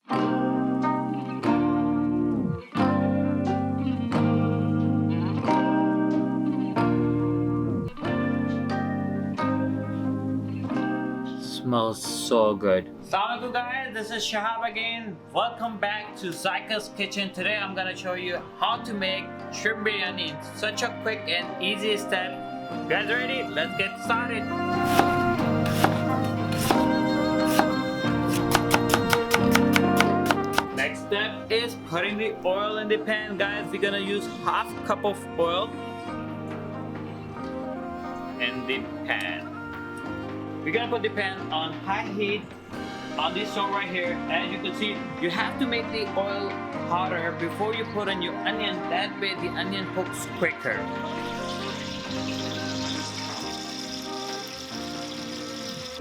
Smells so good. Assalamualaikum guys, this is Shahab again. Welcome back to Zyka's Kitchen. Today I'm gonna show you how to make shrimp biryani in such a quick and easy step. You guys ready? Let's get started. Next step is putting the oil in the pan. Guys, we're gonna use half cup of oil in the pan. We're gonna put the pan on high heat on this stove right here. As you can see, you have to make the oil hotter before you put in your onion. That way the onion cooks quicker.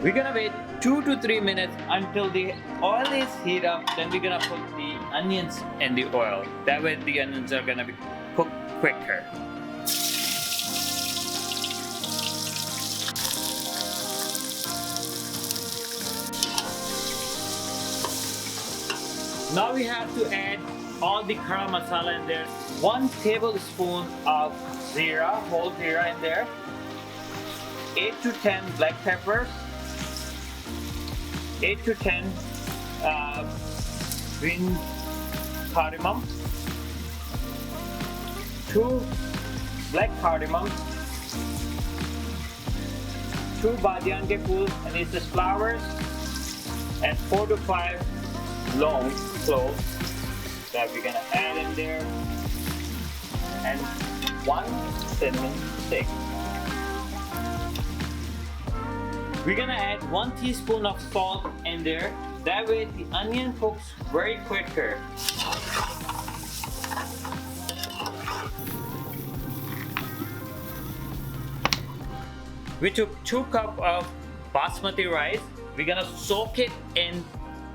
We're gonna wait 2 to 3 minutes until the oil is heat up. Then we're gonna put the onions in the oil. That way the onions are gonna be cooked quicker. Now we have to add all the garam masala in there. 1 tablespoon of zira, whole zira in there. 8 to 10 black peppers. 8 to 10 green cardamom. 2 black cardamom. 2 badiyan ke phool, anise flowers, and 4 to 5 long cloves that we're gonna add in there, and 1 cinnamon stick. We're gonna add 1 teaspoon of salt in there. That way the onion cooks very quicker. We took 2 cups of basmati rice. We're gonna soak it in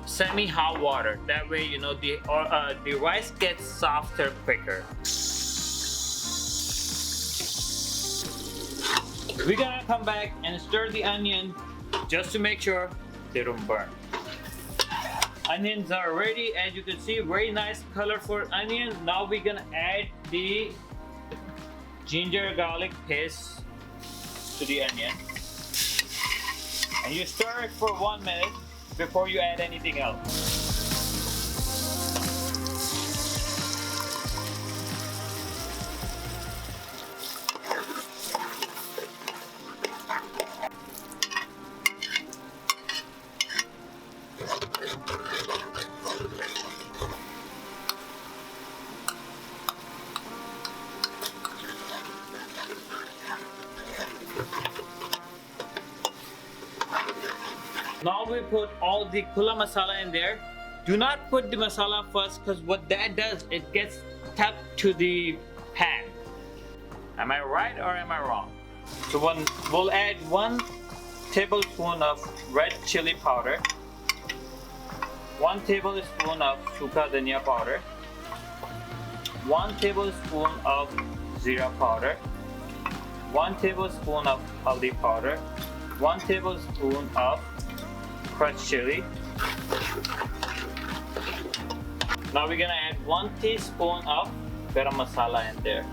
semi-hot water. That way, you know, the rice gets softer quicker. We're gonna come back and stir the onion just to make sure they don't burn. Onions are ready. As you can see, very nice colorful onion. Now we're gonna add the ginger garlic paste to the onion, and you stir it for 1 minute before you add anything else. Now we put all the kula masala in there. Do not put the masala first, because what that does, it gets tapped to the pan. Am I right or am I wrong? So we'll add 1 tablespoon of red chili powder, 1 tablespoon of suka dhania powder, 1 tablespoon of zira powder, 1 tablespoon of haldi powder, 1 tablespoon of crushed chili. Now we're gonna add 1 teaspoon of garam masala in there.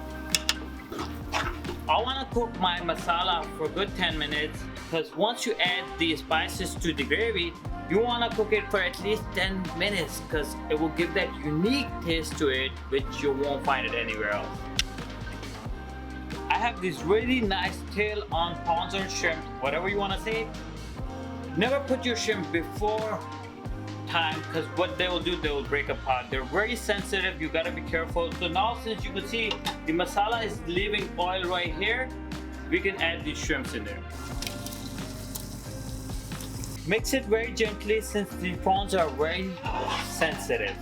I wanna cook my masala for a good 10 minutes, because once you add the spices to the gravy, you wanna cook it for at least 10 minutes, because it will give that unique taste to it which you won't find it anywhere else. I have this really nice tail on prawns or shrimp, whatever you wanna say. Never put your shrimp before time, because what they will do, they will break apart. They're very sensitive, you gotta be careful. So now, since you can see the masala is leaving oil right here, we can add the shrimps in there. Mix it very gently, since the prawns are very sensitive.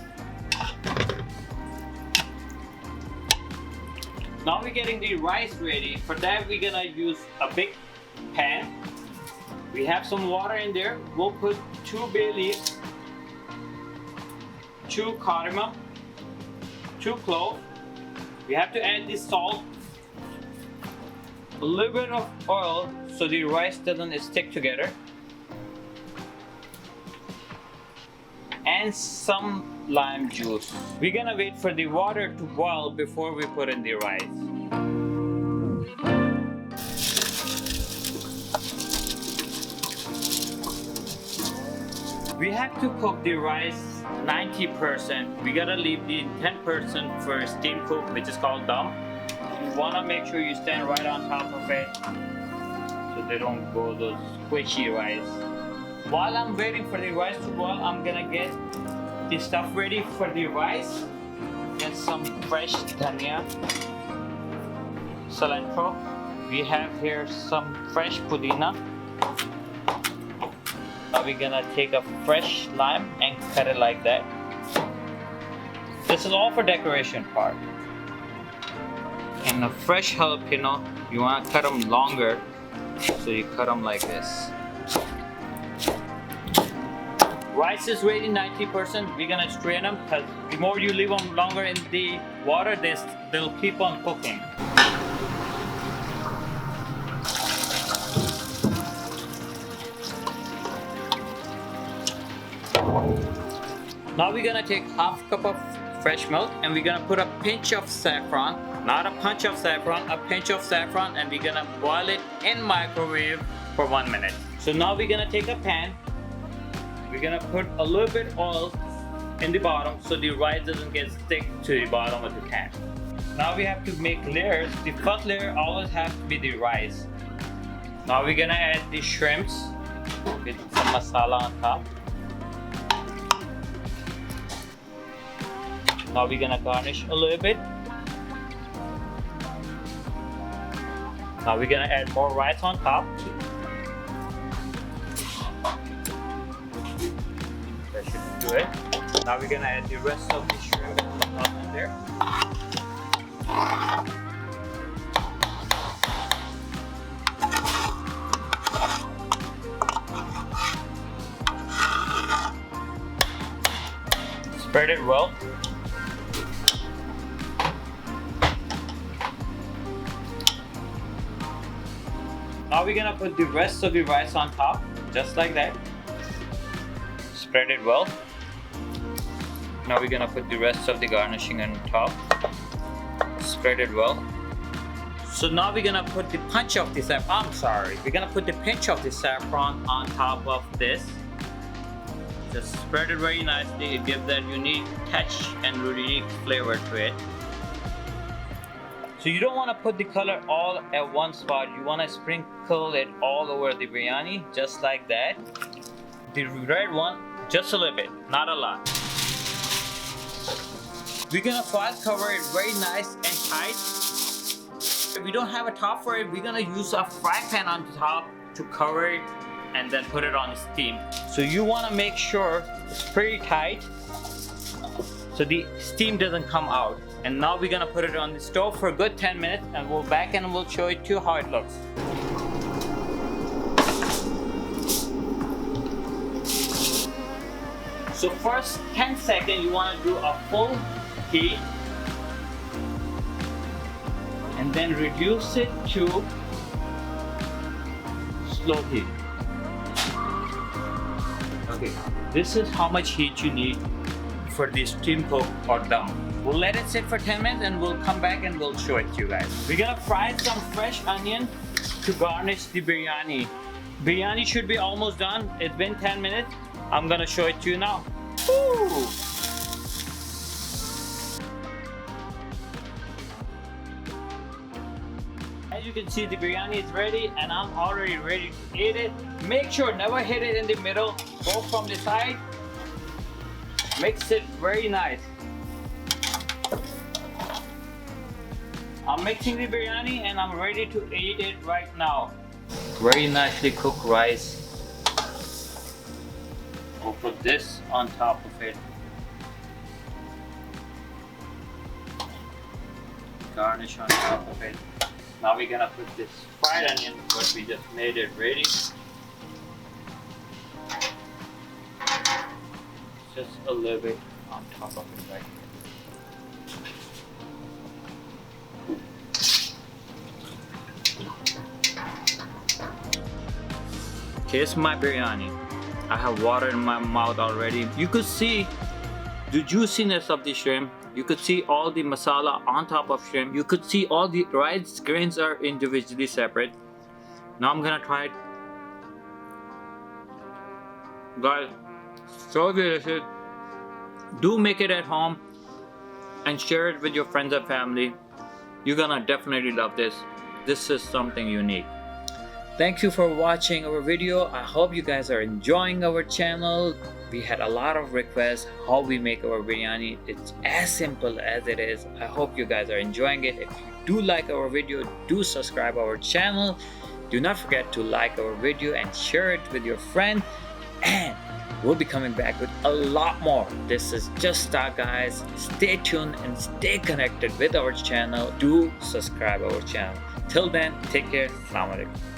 Now we're getting the rice ready. For that, we're gonna use a big pan. We have some water in there. We'll put 2 bay leaves, 2 cardamom, 2 cloves. We have to add the salt, a little bit of oil so the rice doesn't stick together, and some lime juice. We're gonna wait for the water to boil before we put in the rice. We have to cook the rice 90%. We gotta leave the 10% for steam cook, which is called dum. You wanna make sure you stand right on top of it so they don't go those squishy rice. While I'm waiting for the rice to boil, I'm gonna get the stuff ready for the rice. Get some fresh dhania, cilantro. We have here some fresh pudina. Now we're gonna take a fresh lime and cut it like that. This is all for decoration part. And a fresh jalapeno, you wanna cut them longer, so you cut them like this. Rice is ready 90%. We're gonna strain them because the more you leave them longer in the water, they'll keep on cooking. Now we're gonna take half cup of fresh milk and we're gonna put a pinch of saffron, not a punch of saffron, a pinch of saffron, and we're gonna boil it in microwave for 1 minute. So now we're gonna take a pan. We're gonna put a little bit oil in the bottom so the rice doesn't get stick to the bottom of the pan. Now we have to make layers. The first layer always has to be the rice. Now we're gonna add the shrimps with some masala on top. Now we're gonna garnish a little bit. Now we're gonna add more rice on top. That should do it. Now we're gonna add the rest of the shrimp in there. Spread it well. Now we're gonna put the rest of the rice on top, just like that. Spread it well. Now we're gonna put the rest of the garnishing on top. Spread it well. So now we're gonna put the punch of the saffron. We're gonna put the pinch of the saffron on top of this. Just spread it very nicely. It gives that unique touch and unique flavor to it. So you don't want to put the color all at one spot. You want to sprinkle it all over the biryani, just like that. The red one, just a little bit, not a lot. We're gonna first cover it very nice and tight. If we don't have a top for it, we're gonna use a fry pan on the top to cover it and then put it on steam. So you want to make sure it's pretty tight so the steam doesn't come out. And now we're gonna put it on the stove for a good 10 minutes and we'll back and we'll show it to you how it looks. So first 10 seconds you wanna do a full heat and then reduce it to slow heat. Okay, this is how much heat you need for the steam cook or dum. We'll let it sit for 10 minutes and we'll come back and we'll show it to you guys. We're gonna fry some fresh onion to garnish the biryani. Biryani should be almost done. It's been 10 minutes. I'm gonna show it to you now. Woo! As you can see, the biryani is ready and I'm already ready to eat it. Make sure never hit it in the middle. Go from the side. Mix it very nice. I'm mixing the biryani and I'm ready to eat it right now. Very nicely cooked rice. We'll put this on top of it. Garnish on top of it. Now we're gonna put this fried onion, but we just made it ready. Just a little bit on top of it right here. Here's my biryani. I have water in my mouth already. You could see the juiciness of the shrimp. You could see all the masala on top of shrimp. You could see all the rice grains are individually separate. Now I'm gonna try it. Guys, so delicious. Do make it at home and share it with your friends and family. You're gonna definitely love this. This is something unique. Thank you for watching our video. I hope you guys are enjoying our channel. We had a lot of requests how we make our biryani. It's as simple as it is. I hope you guys are enjoying it. If you do like our video, do subscribe our channel. Do not forget to like our video and share it with your friend. And we'll be coming back with a lot more. This is just start, guys. Stay tuned and stay connected with our channel. Do subscribe our channel. Till then, take care. Assalamu alaikum.